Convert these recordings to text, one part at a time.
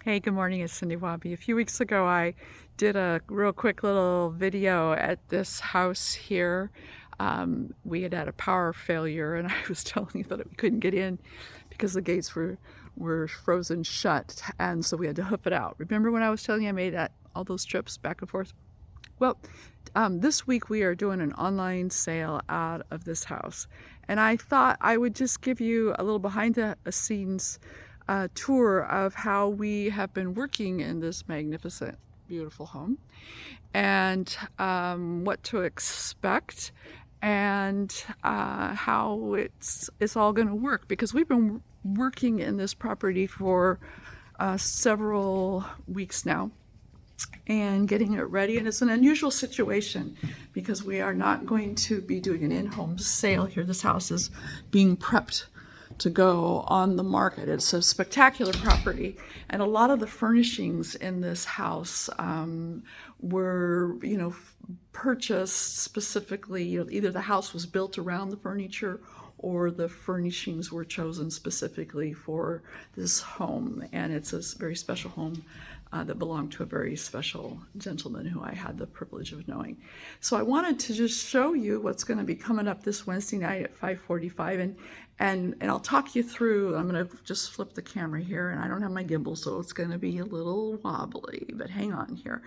Hey, good morning. It's Cindy Wabi. A few weeks ago, I did a real quick little video at this house here. We had a power failure, and I was telling you that we couldn't get in because the gates were frozen shut, and so we had to hoof it out. Remember when I was telling you I made all those trips back and forth? Well, this week we are doing an online sale out of this house, and I thought I would just give you a little behind the scenes tour of how we have been working in this magnificent, beautiful home, and what to expect, and how it's all going to work, because we've been working in this property for several weeks now and getting it ready. And it's an unusual situation because we are not going to be doing an in-home sale here. This house is being prepped to go on the market. It's a spectacular property, and a lot of the furnishings in this house were, purchased specifically. Either the house was built around the furniture, or the furnishings were chosen specifically for this home. And it's a very special home that belonged to a very special gentleman who I had the privilege of knowing. So I wanted to just show you what's going to be coming up this Wednesday night at 5:45, and I'll talk you through. I'm going to just flip the camera here, and I don't have my gimbal, so it's going to be a little wobbly, but hang on here.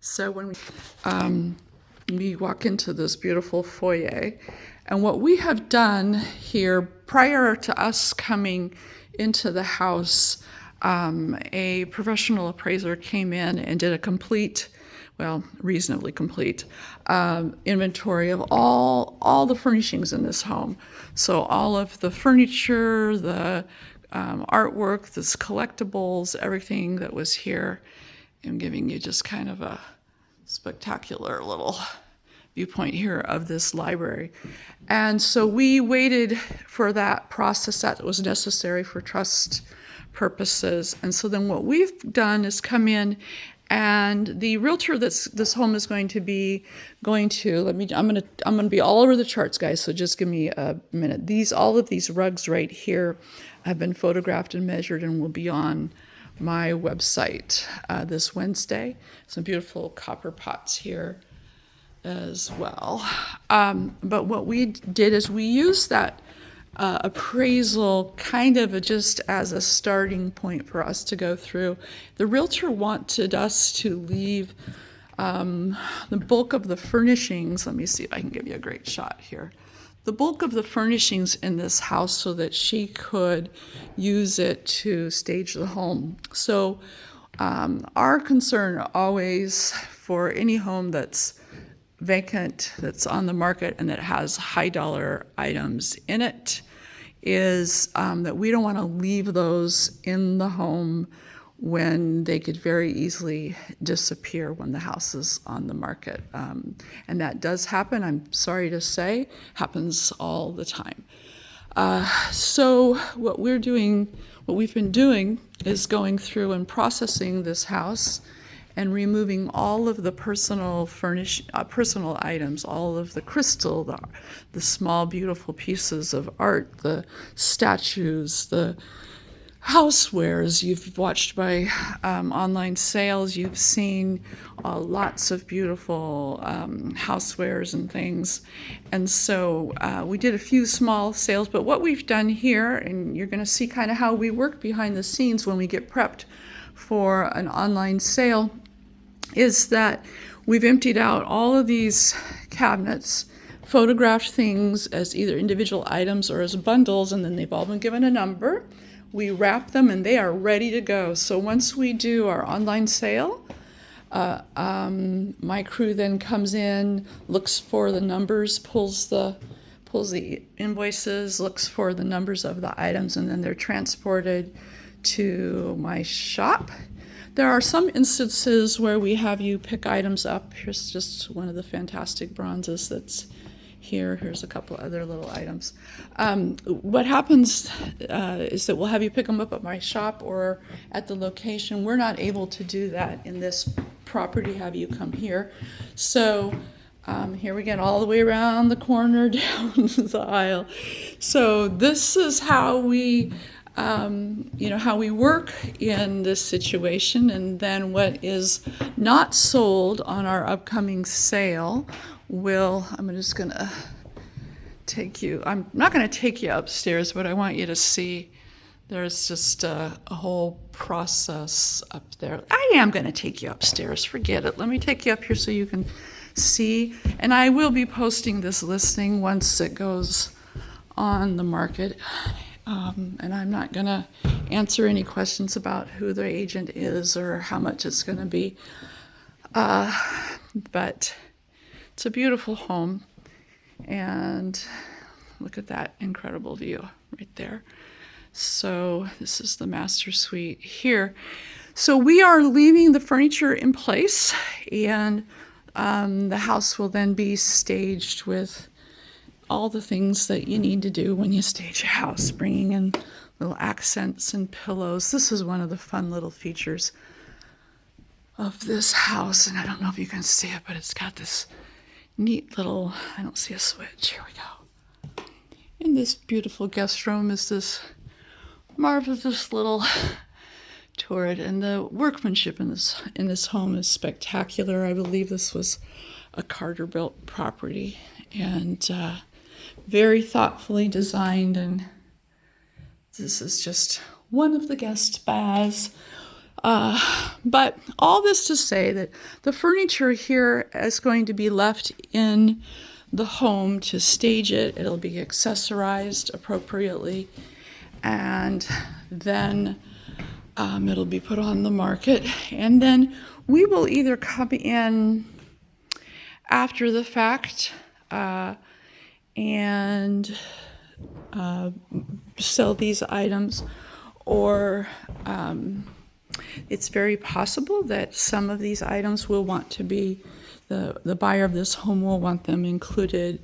So when we walk into this beautiful foyer, and what we have done here prior to us coming into the house, a professional appraiser came in and did a complete, well, reasonably complete, inventory of all the furnishings in this home. So all of the furniture, the artwork, the collectibles, everything that was here. I'm giving you just kind of a spectacular little viewpoint here of this library. And so we waited for that process that was necessary for trust purposes. And so then what we've done is come in, and the realtor this home is going to be going to, I'm gonna be all over the charts, guys, so just give me a minute. All of these rugs right here have been photographed and measured and will be on my website this Wednesday. Some beautiful copper pots here as well. But what we did is we used that appraisal kind of just as a starting point for us to go through. The realtor wanted us to leave the bulk of the furnishings. Let me see if I can give you a great shot here. The bulk of the furnishings in this house so that she could use it to stage the home. So our concern always for any home that's vacant, that's on the market, and that has high dollar items in it, is that we don't want to leave those in the home when they could very easily disappear when the house is on the market. And that does happen, I'm sorry to say, happens all the time. So what we've been doing is going through and processing this house and removing all of the personal items, all of the crystal, the small beautiful pieces of art, the statues, the housewares. You've watched my online sales. You've seen lots of beautiful housewares and things. And so we did a few small sales, but what we've done here, and you're going to see kind of how we work behind the scenes when we get prepped for an online sale, is that we've emptied out all of these cabinets, photographed things as either individual items or as bundles, and then they've all been given a number. We wrap them and they are ready to go. So once we do our online sale, my crew then comes in, looks for the numbers, pulls the invoices, looks for the numbers of the items, and then they're transported to my shop. There are some instances where we have you pick items up. Here's just one of the fantastic bronzes that's here. Here's a couple other little items. What happens is that we'll have you pick them up at my shop or at the location. We're not able to do that in this property, have you come here. So here we get all the way around the corner down the aisle. So this is how we you know, how we work in this situation, and then what is not sold on our upcoming sale will, I'm just gonna take you, I'm not gonna take you upstairs, but I want you to see there's just a whole process up there. I am gonna take you upstairs, forget it. Let me take you up here so you can see, and I will be posting this listing once it goes on the market. And I'm not gonna answer any questions about who the agent is or how much it's gonna be. But it's a beautiful home, and look at that incredible view right there. So this is the master suite here. So we are leaving the furniture in place, and the house will then be staged with all the things that you need to do when you stage a house, bringing in little accents and pillows. This is one of the fun little features of this house, and I don't know if you can see it, but it's got this neat little, I don't see a switch, here we go. In this beautiful guest room is this marvelous little turret, and the workmanship in this home is spectacular. I believe this was a Carter built property, and very thoughtfully designed, and this is just one of the guest baths. But all this to say that the furniture here is going to be left in the home to stage it. It'll be accessorized appropriately, and then it'll be put on the market, and then we will either come in after the fact and sell these items, or it's very possible that some of these items will want to be, the buyer of this home will want them included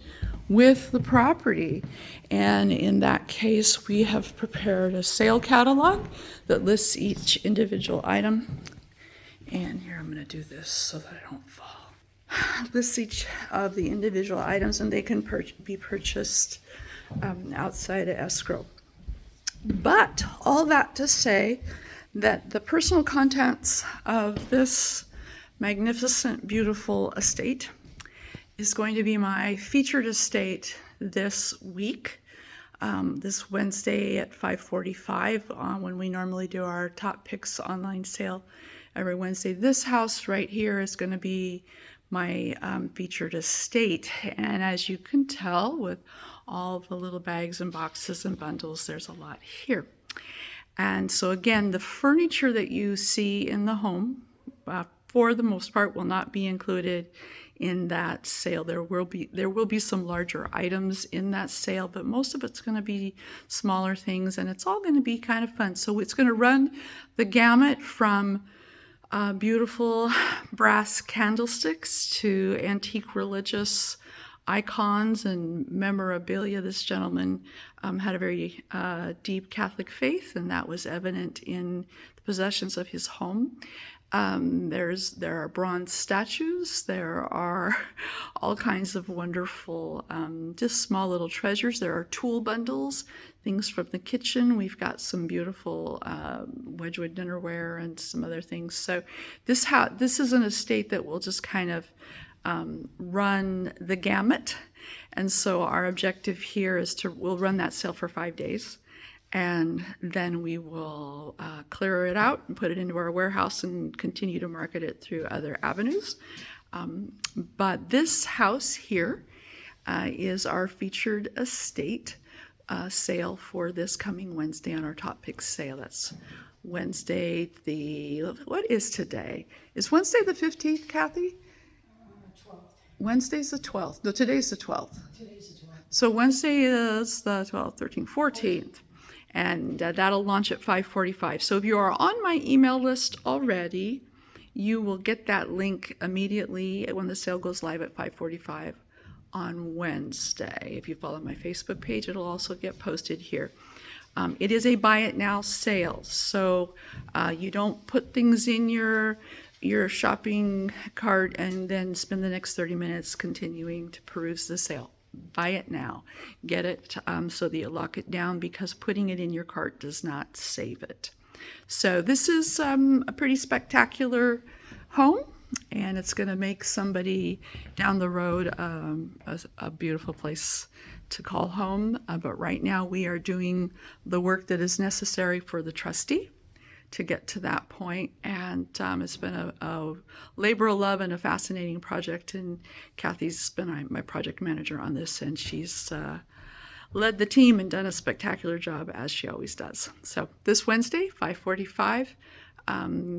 with the property. And in that case, we have prepared a sale catalog that lists each individual item. And here, I'm going to do this so that I don't fall. Lists each of the individual items, and they can be purchased outside of escrow. But all that to say that the personal contents of this magnificent, beautiful estate is going to be my featured estate this week, this Wednesday at 5:45, when we normally do our top picks online sale every Wednesday. This house right here is going to be my featured estate, and as you can tell with all the little bags and boxes and bundles, there's a lot here. And so again, the furniture that you see in the home, for the most part, will not be included in that sale. There will be some larger items in that sale, but most of it's going to be smaller things, and it's all going to be kind of fun. So it's going to run the gamut from beautiful brass candlesticks to antique religious icons and memorabilia. This gentleman had a very deep Catholic faith, and that was evident in the possessions of his home. There are bronze statues. There are all kinds of wonderful, just small little treasures. There are tool bundles, things from the kitchen. We've got some beautiful Wedgwood dinnerware and some other things. So this is an estate that will just kind of run the gamut. And so our objective here is we'll run that sale for 5 days. And then we will clear it out and put it into our warehouse and continue to market it through other avenues. But this house here is our featured estate sale for this coming Wednesday on our Top Picks sale. That's Wednesday what is today? Is Wednesday the 15th, Kathy? 12th. Wednesday's the 12th. No, today's the 12th. Today's the 12th. So Wednesday is the 12th, 13th, 14th. And that'll launch at 5:45. So if you are on my email list already, you will get that link immediately when the sale goes live at 5:45 on Wednesday. If you follow my Facebook page, it'll also get posted here. It is a buy it now sale, so you don't put things in your shopping cart and then spend the next 30 minutes continuing to peruse the sale. buy it now. Get it so that you lock it down, because putting it in your cart does not save it. So this is a pretty spectacular home, and it's going to make somebody down the road a beautiful place to call home. But right now we are doing the work that is necessary for the trustee to get to that point. And it's been a labor of love and a fascinating project. And Kathy's been my project manager on this, and she's led the team and done a spectacular job, as she always does. So this Wednesday, 5:45,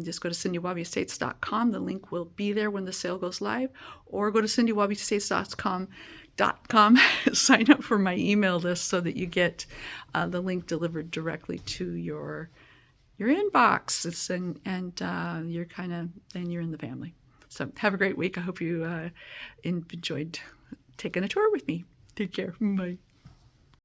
just go to cindywabiestates.com. The link will be there when the sale goes live, or go to cindywabiestates.com, sign up for my email list so that you get the link delivered directly to your inbox. Then you're in the family. So have a great week. I hope you enjoyed taking a tour with me. Take care. Bye.